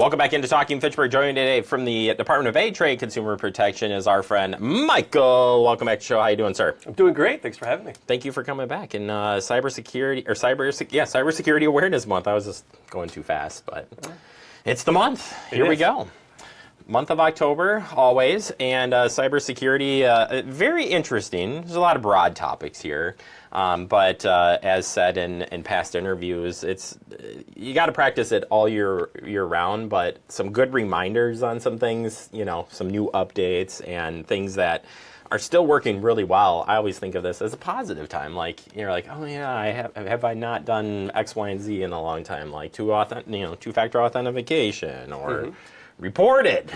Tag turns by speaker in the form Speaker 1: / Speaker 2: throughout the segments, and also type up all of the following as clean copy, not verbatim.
Speaker 1: Welcome back into Talking Fitchburg. Joining today from the Department of Trade Consumer Protection is our friend Michael. Welcome back to the show. How you doing, sir?
Speaker 2: I'm doing great. Thanks for having me.
Speaker 1: Thank you for coming back. And Cybersecurity Awareness Month. I was just going too fast, but it's the month. Here we go. Month of October, always, and cybersecurity, very interesting. There's a lot of broad topics here, but as said in past interviews, you got to practice it all year round. But some good reminders on some things, some new updates and things that are still working really well. I always think of this as a positive time. Like you're like, oh yeah, have I not done X, Y, and Z in a long time? Like two-factor authentication or reported.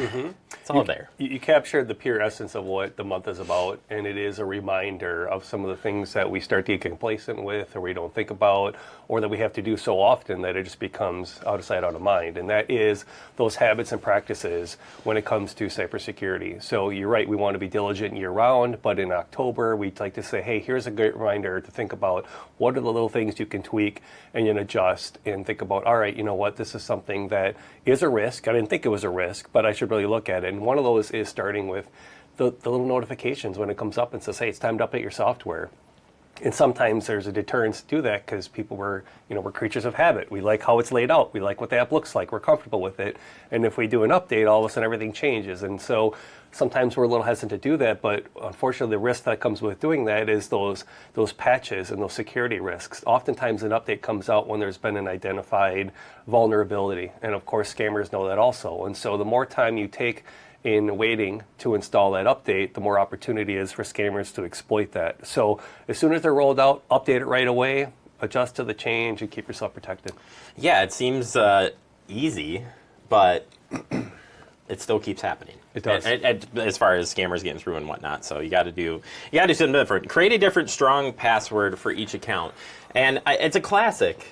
Speaker 1: It's all there.
Speaker 2: You captured the pure essence of what the month is about, and it is a reminder of some of the things that we start to get complacent with, or we don't think about, or that we have to do so often that it just becomes out of sight, out of mind. And that is those habits and practices when it comes to cybersecurity. So you're right, we want to be diligent year-round, but in October, we'd like to say, hey, here's a great reminder to think about what are the little things you can tweak and adjust, and think about, all right, you know what, this is something that is a risk. I didn't think it was a risk, but I should really look at it. And one of those is starting with the little notifications when it comes up and says, hey, it's time to update your software. And sometimes there's a deterrence to do that because people we're creatures of habit. We like how it's laid out. We like what the app looks like. We're comfortable with it. And if we do an update, all of a sudden everything changes. And so sometimes we're a little hesitant to do that, but unfortunately the risk that comes with doing that is those patches and those security risks. Oftentimes an update comes out when there's been an identified vulnerability. And of course scammers know that also. And so the more time you take in waiting to install that update, the more opportunity is for scammers to exploit that. So as soon as they're rolled out, update it right away, adjust to the change, and keep yourself protected.
Speaker 1: Yeah, it seems easy, but it still keeps happening.
Speaker 2: It does.
Speaker 1: As far as scammers getting through and whatnot. So you got to do something different. Create a different strong password for each account. And it's a classic,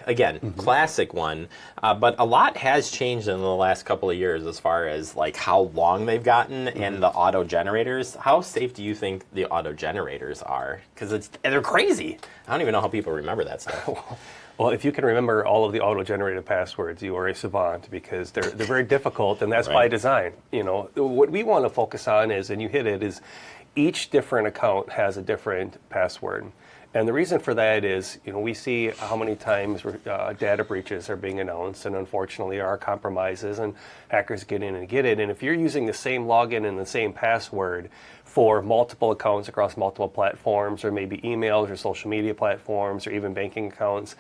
Speaker 1: classic one. But a lot has changed in the last couple of years as far as like how long they've gotten and the auto generators. How safe do you think the auto generators are? Because they're crazy. I don't even know how people remember that stuff.
Speaker 2: Well, if you can remember all of the auto-generated passwords, you are a savant, because they're very difficult, and that's by design. What we want to focus on is, and you hit it, is each different account has a different password. And the reason for that is, we see how many times data breaches are being announced, and unfortunately there are compromises and hackers get in and get it. And if you're using the same login and the same password for multiple accounts across multiple platforms, or maybe emails or social media platforms, or even banking accounts,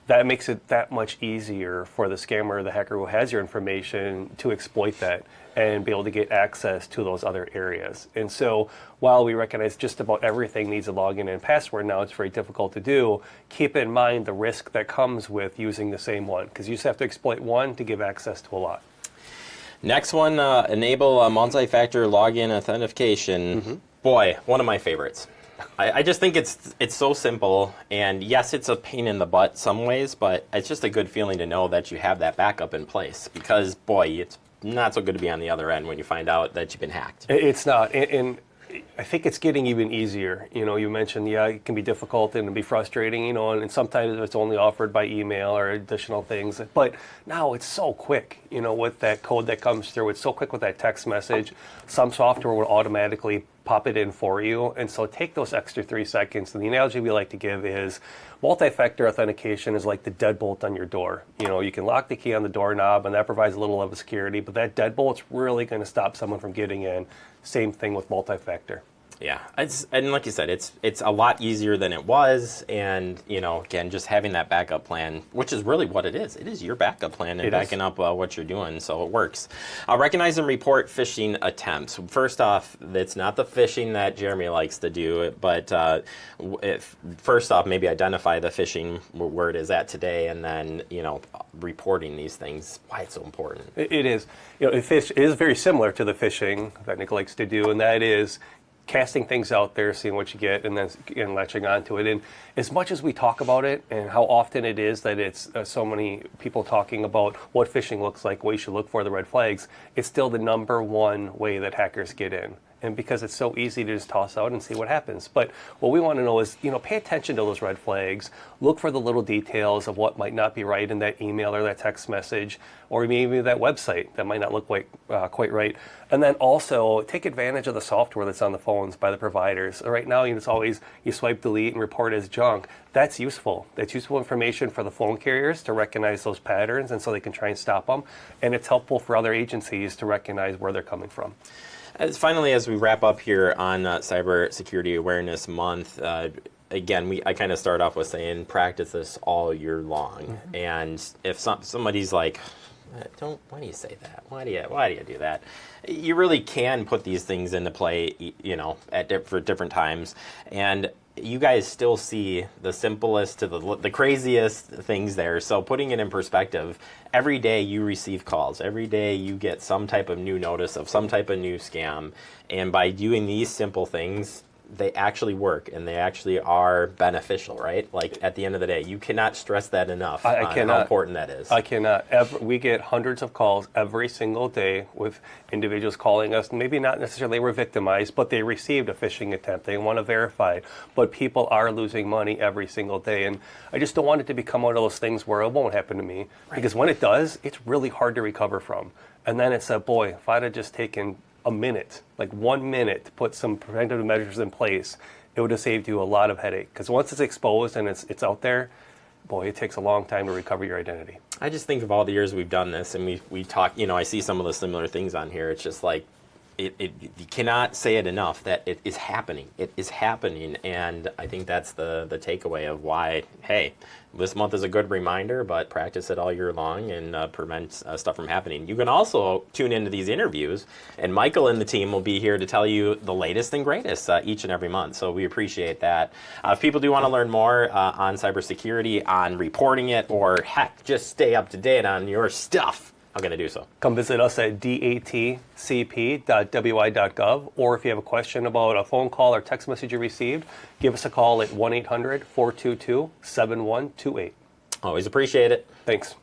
Speaker 2: that makes it that much easier for the scammer or the hacker who has your information to exploit that and be able to get access to those other areas. And so while we recognize just about everything needs a login and password now, it's very difficult to do, keep in mind the risk that comes with using the same one, because you just have to exploit one to give access to a lot.
Speaker 1: Next one, enable a multi-factor login authentication. Boy, one of my favorites. I just think it's so simple, and yes, it's a pain in the butt some ways, but it's just a good feeling to know that you have that backup in place, because boy, it's not so good to be on the other end when you find out that you've been hacked.
Speaker 2: It's not, and I think it's getting even easier. You mentioned, it can be difficult and be frustrating, and sometimes it's only offered by email or additional things. But now it's so quick, with that code that comes through. It's so quick with that text message. Some software will automatically pop it in for you. And so take those extra 3 seconds. And the analogy we like to give is multi-factor authentication is like the deadbolt on your door. You can lock the key on the doorknob, and that provides a little level of security, but that deadbolt's really going to stop someone from getting in. Same thing with multi-factor.
Speaker 1: Yeah, and like you said, it's a lot easier than it was, and again, just having that backup plan, which is really what it is. It is your backup plan and backing up what you're doing, so it works. Recognize and report phishing attempts. First off, it's not the phishing that Jeremy likes to do, but first off, maybe identify the phishing where it is at today, and then reporting these things. Why it's so important.
Speaker 2: It is. It is very similar to the phishing that Nick likes to do, and that is casting things out there, seeing what you get, and then latching onto it. And as much as we talk about it and how often it is that it's so many people talking about what phishing looks like, what you should look for, the red flags, it's still the number one way that hackers get in. and because it's so easy to just toss out and see what happens. But what we want to know is, pay attention to those red flags. Look for the little details of what might not be right in that email or that text message, or maybe that website that might not look quite right. And then also take advantage of the software that's on the phones by the providers. Right now, it's always you swipe delete and report as junk. That's useful. That's useful information for the phone carriers to recognize those patterns, and so they can try and stop them. And it's helpful for other agencies to recognize where they're coming from.
Speaker 1: Finally, as we wrap up here on Cybersecurity Awareness Month, again, I kind of start off with saying practice this all year long. Mm-hmm. And if somebody's like, why do you say that? Why do you do that? You really can put these things into play, for different times, and you guys still see the simplest to the craziest things there. So putting it in perspective, every day you receive calls, every day you get some type of new notice of some type of new scam, and by doing these simple things, they actually work and they actually are beneficial, right? Like at the end of the day, you cannot stress that enough.
Speaker 2: I cannot.
Speaker 1: How important that is.
Speaker 2: I cannot. We get hundreds of calls every single day with individuals calling us. Maybe not necessarily were victimized, but they received a phishing attempt. They want to verify. But people are losing money every single day. And I just don't want it to become one of those things where it won't happen to me. Right. Because when it does, it's really hard to recover from. And then it's boy, if I'd have just taken a minute, like 1 minute, to put some preventative measures in place, it would have saved you a lot of headache. Because once it's exposed and it's out there, boy, it takes a long time to recover your identity.
Speaker 1: I just think of all the years we've done this, and we talk, I see some of the similar things on here. It's just like, you cannot say it enough that it is happening. It is happening, and I think that's the takeaway of why, hey, this month is a good reminder, but practice it all year long and prevent stuff from happening. You can also tune into these interviews, and Michael and the team will be here to tell you the latest and greatest each and every month, so we appreciate that. If people do want to learn more on cybersecurity, on reporting it, or heck, just stay up to date on your stuff, how can I do so?
Speaker 2: Come visit us at datcp.wi.gov, or if you have a question about a phone call or text message you received, give us a call at 1-800-422-7128.
Speaker 1: Always appreciate it.
Speaker 2: Thanks.